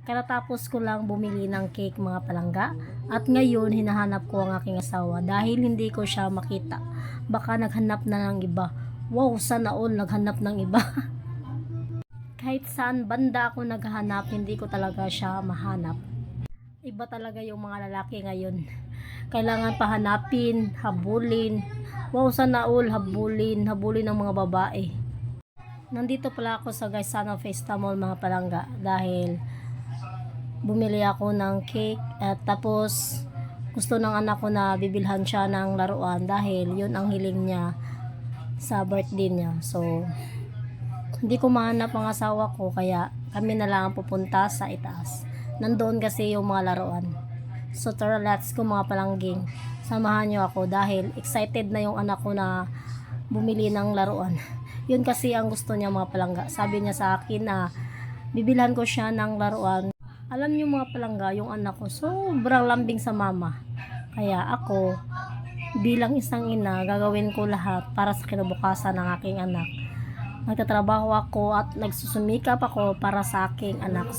Katatapos ko lang bumili ng cake mga palangga at ngayon hinahanap ko ang aking asawa dahil hindi ko siya makita. Baka naghanap na ng iba. Wow, sana all naghanap ng iba. Kahit saan banda ako naghahanap, hindi ko talaga siya mahanap. Iba talaga yung mga lalaki ngayon. Kailangan pahanapin, habulin. Wow, sana all habulin ng mga babae. Nandito pala ako sa Gaisano Fiesta Mall mga palangga dahil bumili ako ng cake at tapos gusto ng anak ko na bibilhan siya ng laruan dahil yun ang hiling niya sa birthday niya. So hindi ko mahanap ang asawa ko kaya kami na lang pupunta sa itaas. Nandoon kasi yung mga laruan. So tara, let's go mga palangging. Samahan niyo ako dahil excited na yung anak ko na bumili ng laruan. Yun kasi ang gusto niya mga palangga. Sabi niya sa akin na bibilhan ko siya ng laruan. Alam niyo mga palangga, yung anak ko sobrang lambing sa mama. Kaya ako, bilang isang ina, gagawin ko lahat para sa kinabukasan ng aking anak. Nagtatrabaho ako at nagsusumikap ako para sa aking anak.